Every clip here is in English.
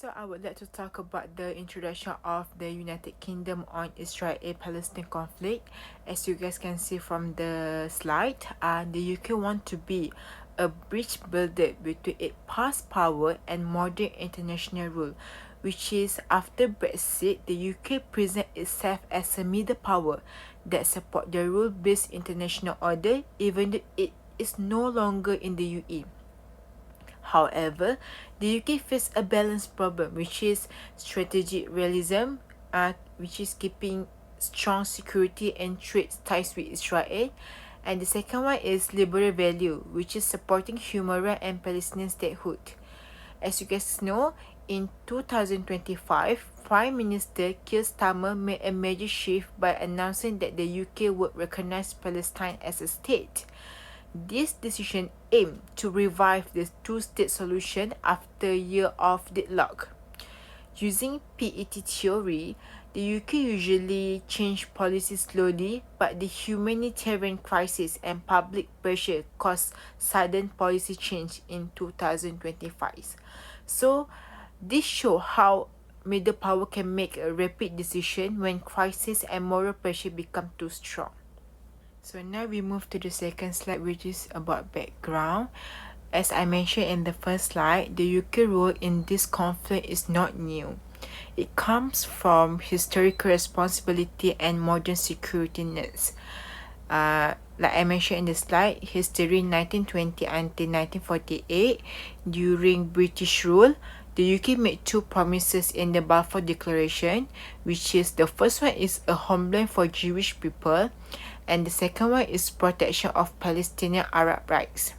So I would like to talk about the introduction of the United Kingdom on Israel-Palestine conflict. As you guys can see from the slide, the UK want to be a bridge builder between its past power and modern international rule, which is after Brexit, the UK presents itself as a middle power that support the rule-based international order even though it is no longer in the UE. However, the UK faces a balance problem, which is strategic realism, which is keeping strong security and trade ties with Israel. And the second one is liberal value, which is supporting human rights and Palestinian statehood. As you guys know, in 2025, Prime Minister Keir Starmer made a major shift by announcing that the UK would recognise Palestine as a state. This decision aimed to revive the two-state solution after a year of deadlock. Using PET theory, the UK usually change policy slowly, but the humanitarian crisis and public pressure caused sudden policy change in 2025. So, this shows how middle power can make a rapid decision when crisis and moral pressure become too strong. So now we move to the second slide, which is about background. As I mentioned in the first slide, the UK role in this conflict is not new. It comes from historical responsibility and modern security needs. Like I mentioned in the slide, history 1920 until 1948, during British rule, the UK made two promises in the Balfour Declaration, which is the first one is a homeland for Jewish people, and the second one is protection of Palestinian Arab rights.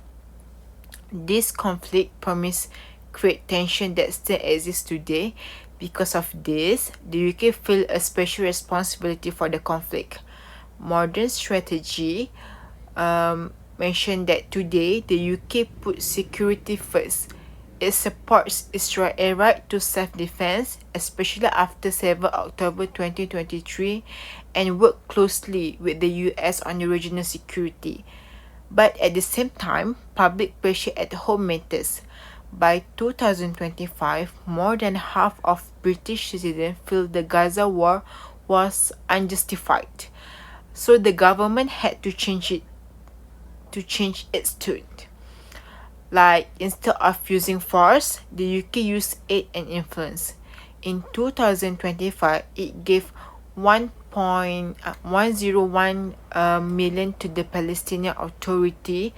This conflict promise create tension that still exists today. Because of this, the UK feel a special responsibility for the conflict. Modern strategy mentioned that today the UK puts security first. It supports Israel's right to self-defense, especially after 7 October 2023, and work closely with the US on regional security. But at the same time, public pressure at home matters. By 2025, more than half of British citizens feel the Gaza war was unjustified. So the government had to change its tune. Like, instead of using force, the UK used aid and influence. In 2025, it gave 1.101 million to the Palestinian Authority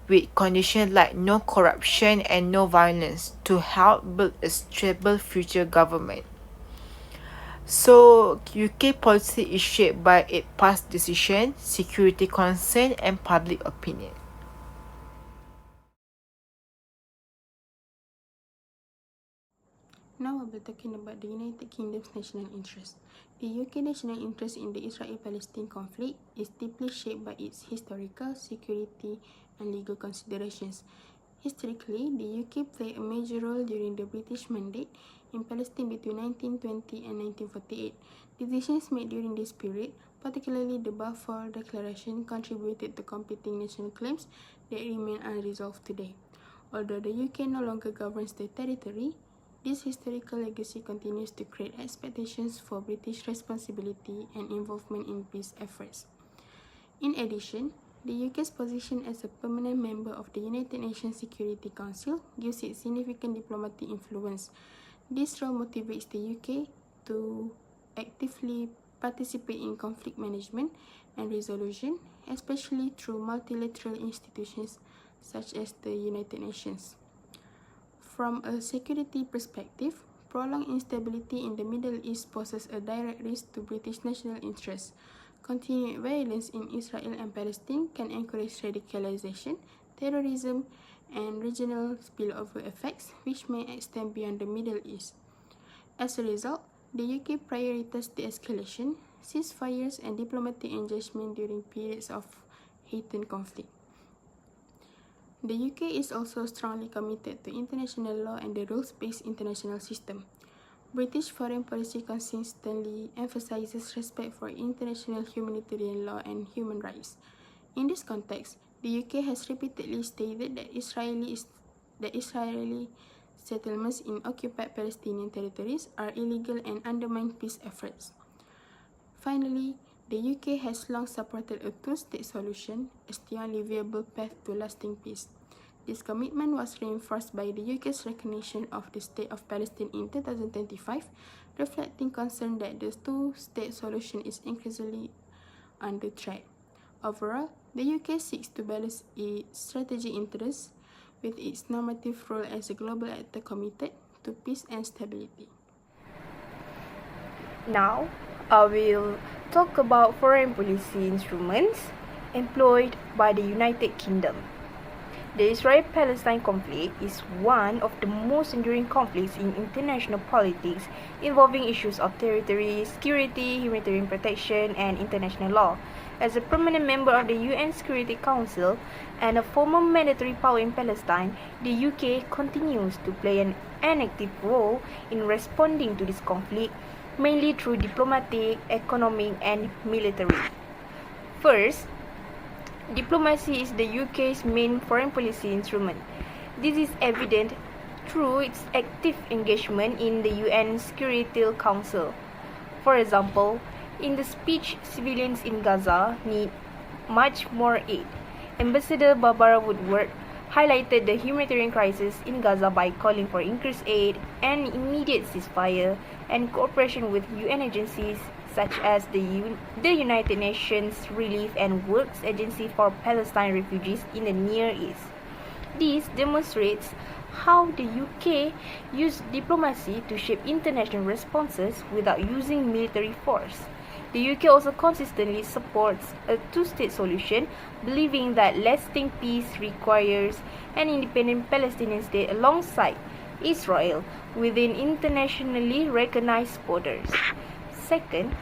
with conditions like no corruption and no violence to help build a stable future government. So, UK policy is shaped by its past decisions, security concern, and public opinion. Now we'll be talking about the United Kingdom's national interest. The UK national interest in the Israel-Palestine conflict is deeply shaped by its historical, security, and legal considerations. Historically, the UK played a major role during the British Mandate in Palestine between 1920 and 1948. Decisions made during this period, particularly the Balfour Declaration, contributed to competing national claims that remain unresolved today. Although the UK no longer governs the territory, this historical legacy continues to create expectations for British responsibility and involvement in peace efforts. In addition, the UK's position as a permanent member of the United Nations Security Council gives it significant diplomatic influence. This role motivates the UK to actively participate in conflict management and resolution, especially through multilateral institutions such as the United Nations. From a security perspective, Prolonged instability in the Middle East poses a direct risk to British national interests. Continued violence in Israel and Palestine can encourage radicalization, terrorism, and regional spillover effects, which may extend beyond the Middle East. As a result, the UK prioritized de-escalation, ceasefires, and diplomatic engagement during periods of heightened conflict. The UK is also strongly committed to international law and the rules-based international system. British foreign policy consistently emphasizes respect for international humanitarian law and human rights. In this context, the UK has repeatedly stated that Israeli settlements in occupied Palestinian territories are illegal and undermine peace efforts. Finally, the UK has long supported a two-state solution as the only viable path to lasting peace. This commitment was reinforced by the UK's recognition of the State of Palestine in 2025, reflecting concern that the two-state solution is increasingly under threat. Overall, the UK seeks to balance its strategic interests with its normative role as a global actor committed to peace and stability. Now, I will talk about foreign policy instruments employed by the United Kingdom. The Israel-Palestine conflict is one of the most enduring conflicts in international politics, involving issues of territory, security, humanitarian protection, and international law. As a permanent member of the UN Security Council and a former mandatory power in Palestine, the UK continues to play an active role in responding to this conflict, mainly through diplomatic, economic, and military. First, diplomacy is the UK's main foreign policy instrument. This is evident through its active engagement in the UN Security Council. For example, in the speech "Civilians in Gaza Need Much More Aid," Ambassador Barbara Woodward highlighted the humanitarian crisis in Gaza by calling for increased aid and immediate ceasefire and cooperation with UN agencies such as the United Nations Relief and Works Agency for Palestine Refugees in the Near East. This demonstrates how the UK used diplomacy to shape international responses without using military force. The UK also consistently supports a two-state solution, believing that lasting peace requires an independent Palestinian state alongside Israel within internationally recognized borders. Second,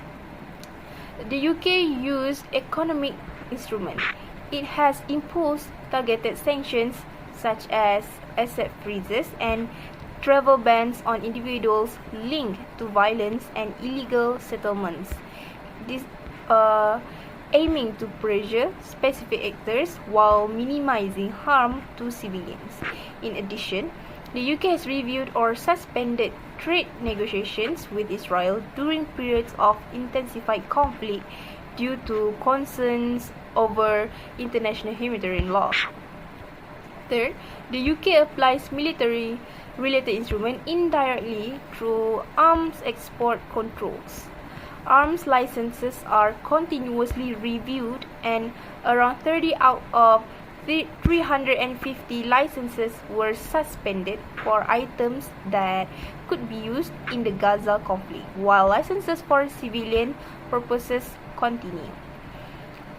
the UK used economic instruments. It has imposed targeted sanctions such as asset freezes and travel bans on individuals linked to violence and illegal settlements. This aiming to pressure specific actors while minimizing harm to civilians. In addition, the UK has reviewed or suspended trade negotiations with Israel during periods of intensified conflict due to concerns over international humanitarian law. Third, the UK applies military-related instruments indirectly through arms export controls. Arms licenses are continuously reviewed, and around 30 out of 350 licenses were suspended for items that could be used in the Gaza conflict, while licenses for civilian purposes continue.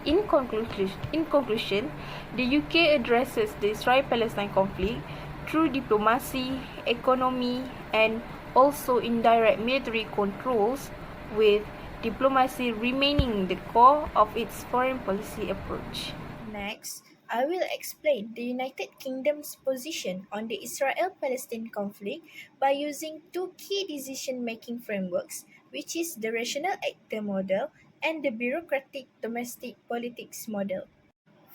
In conclusion, the UK addresses the Israel-Palestine conflict through diplomacy, economy, and also indirect military controls, with diplomacy remaining the core of its foreign policy approach. Next, I will explain the United Kingdom's position on the Israel-Palestine conflict by using two key decision-making frameworks, which is the rational actor model and the bureaucratic domestic politics model.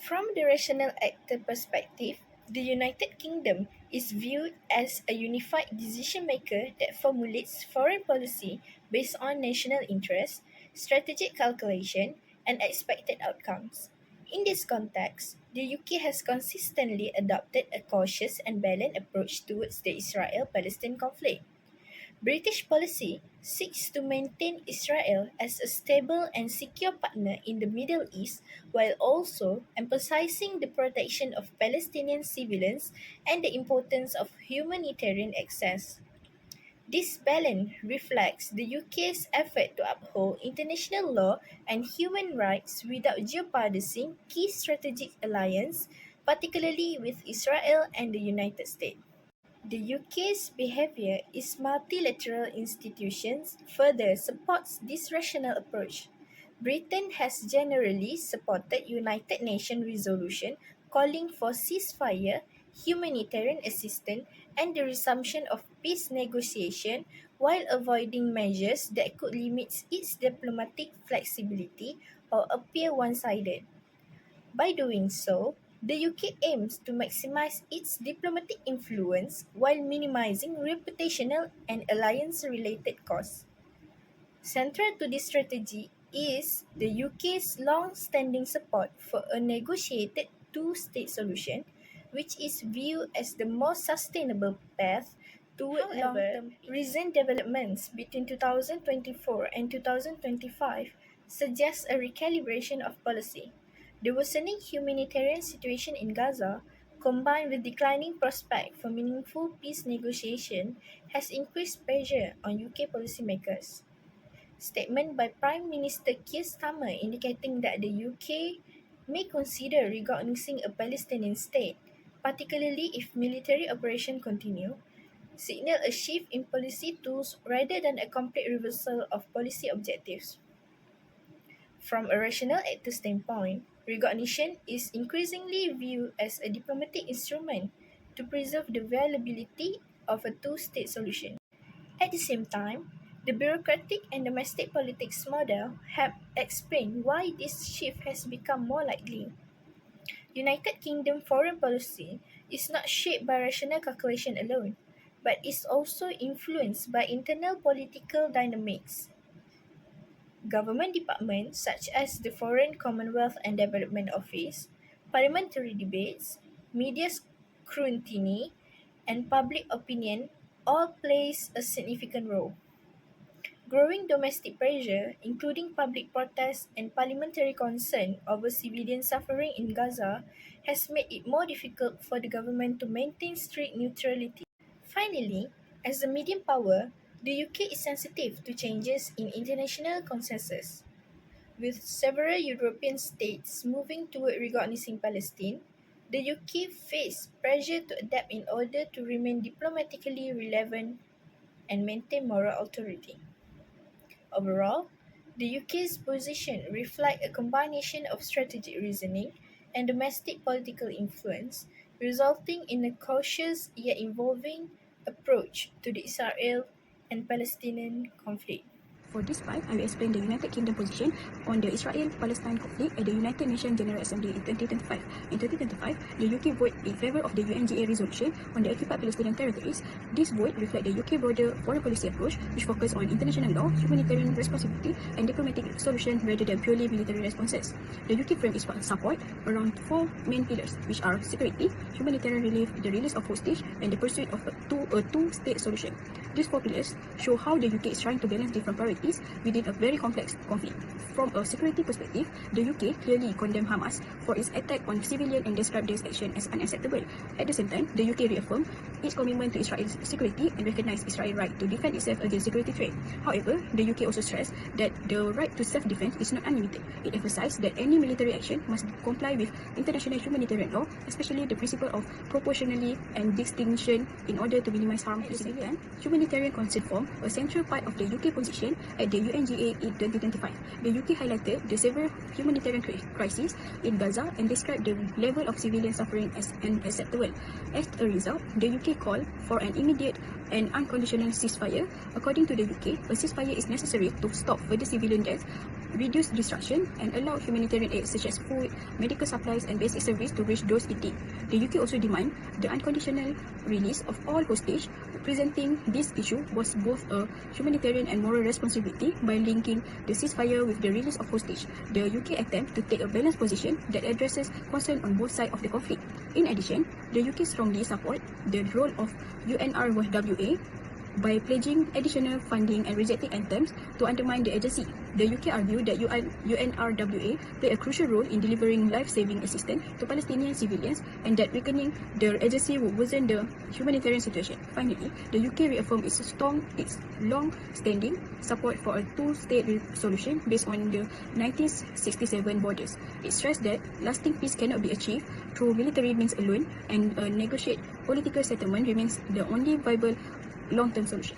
From the rational actor perspective, the United Kingdom is viewed as a unified decision maker that formulates foreign policy based on national interest, strategic calculation, and expected outcomes. In this context, the UK has consistently adopted a cautious and balanced approach towards the Israel-Palestine conflict. British policy seeks to maintain Israel as a stable and secure partner in the Middle East while also emphasizing the protection of Palestinian civilians and the importance of humanitarian access. This balance reflects the UK's effort to uphold international law and human rights without jeopardizing key strategic alliances, particularly with Israel and the United States. The UK's behaviour is multilateral institutions further supports this rational approach. Britain has generally supported United Nations resolution calling for ceasefire, humanitarian assistance, and the resumption of peace negotiation while avoiding measures that could limit its diplomatic flexibility or appear one-sided. By doing so, the UK aims to maximize its diplomatic influence while minimizing reputational and alliance-related costs. Central to this strategy is the UK's long-standing support for a negotiated two-state solution, which is viewed as the most sustainable path toward long-term. Recent developments between 2024 and 2025 suggest a recalibration of policy. The worsening humanitarian situation in Gaza, combined with declining prospect for meaningful peace negotiation, has increased pressure on UK policymakers. Statement by Prime Minister Keir Starmer indicating that the UK may consider recognizing a Palestinian state, particularly if military operations continue, signal a shift in policy tools rather than a complete reversal of policy objectives. From a rational actor standpoint, recognition is increasingly viewed as a diplomatic instrument to preserve the viability of a two-state solution. At the same time, the bureaucratic and domestic politics model help explain why this shift has become more likely. United Kingdom foreign policy is not shaped by rational calculation alone, but is also influenced by internal political dynamics. Government departments such as the Foreign Commonwealth and Development Office, parliamentary debates, media scrutiny, and public opinion all plays a significant role. Growing domestic pressure, including public protests and parliamentary concern over civilian suffering in Gaza, has made it more difficult for the government to maintain strict neutrality. Finally, as a medium power, the UK is sensitive to changes in international consensus. With several European states moving toward recognizing Palestine, the UK faced pressure to adapt in order to remain diplomatically relevant and maintain moral authority. Overall, the UK's position reflects a combination of strategic reasoning and domestic political influence, resulting in a cautious yet evolving approach to the Israel and Palestinian conflict. For this part, I will explain the United Kingdom position on the Israel-Palestine conflict at the United Nations General Assembly in 2025. In 2025, the UK voted in favour of the UNGA resolution on the occupied Palestinian territories. This vote reflects the UK broader foreign policy approach, which focuses on international law, humanitarian responsibility, and diplomatic solutions rather than purely military responses. The UK framed its support around four main pillars, which are security, humanitarian relief, the release of hostage, and the pursuit of a two-state solution. These four pillars show how the UK is trying to balance different priorities within a very complex conflict. From a security perspective, the UK clearly condemned Hamas for its attack on civilians and described this action as unacceptable. At the same time, the UK reaffirmed its commitment to Israel's security and recognized Israel's right to defend itself against security threat. However, the UK also stressed that the right to self-defense is not unlimited. It emphasized that any military action must comply with international humanitarian law, especially the principle of proportionality and distinction in order to minimize harm to civilians. Humanitarian concern formed a central part of the UK position at the UNGA in 2025. The UK highlighted the severe humanitarian crisis in Gaza and described the level of civilian suffering as unacceptable. As a result, the UK called for an immediate and unconditional ceasefire. According to the UK, a ceasefire is necessary to stop further civilian deaths, reduce destruction, and allow humanitarian aid such as food, medical supplies, and basic service to reach those in need. The UK also demand the unconditional release of all hostages. Presenting this issue was both a humanitarian and moral responsibility by linking the ceasefire with the release of hostages. The UK attempts to take a balanced position that addresses concerns on both sides of the conflict. In addition, the UK strongly supports the role of UNRWA by pledging additional funding and rejecting attempts to undermine the agency. The UK argued that UNRWA played a crucial role in delivering life-saving assistance to Palestinian civilians and that weakening the agency would worsen the humanitarian situation. Finally, the UK reaffirmed its long-standing support for a two-state solution based on the 1967 borders. It stressed that lasting peace cannot be achieved through military means alone and a negotiated political settlement remains the only viable long-term solution.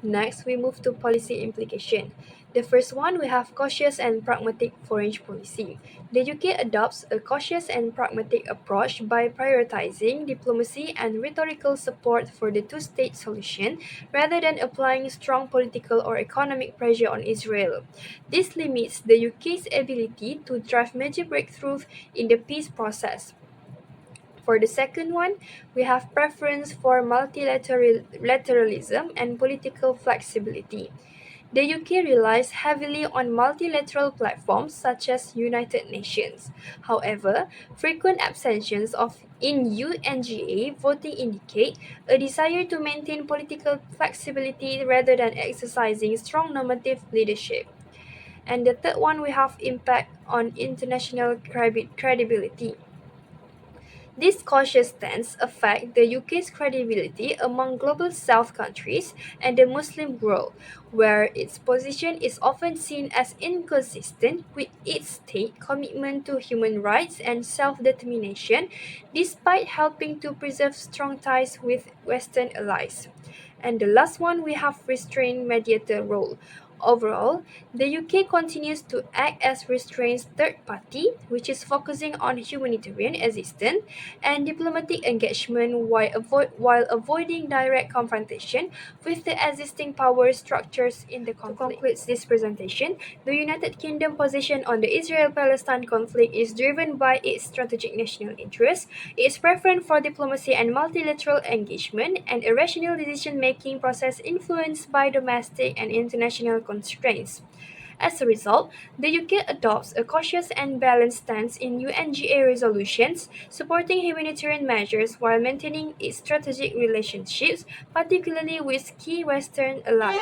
Next, we move to policy implication. The first one, we have cautious and pragmatic foreign policy. The UK adopts a cautious and pragmatic approach by prioritizing diplomacy and rhetorical support for the two-state solution rather than applying strong political or economic pressure on Israel. This limits the UK's ability to drive major breakthroughs in the peace process. For the second one, we have preference for multilateralism and political flexibility. The UK relies heavily on multilateral platforms such as United Nations. However, frequent abstentions in UNGA voting indicate a desire to maintain political flexibility rather than exercising strong normative leadership. And the third one, we have impact on international credibility. This cautious stance affects the UK's credibility among global South countries and the Muslim world, where its position is often seen as inconsistent with its state commitment to human rights and self-determination, despite helping to preserve strong ties with Western allies. And the last one, we have restraint mediator role. Overall, the UK continues to act as restraints third party, which is focusing on humanitarian assistance and diplomatic engagement while avoiding direct confrontation with the existing power structures in the conflict. To conclude this presentation, the United Kingdom position on the Israel-Palestine conflict is driven by its strategic national interest, its preference for diplomacy and multilateral engagement, and a rational decision-making process influenced by domestic and international constraints. As a result, the UK adopts a cautious and balanced stance in UNGA resolutions, supporting humanitarian measures while maintaining its strategic relationships, particularly with key Western allies.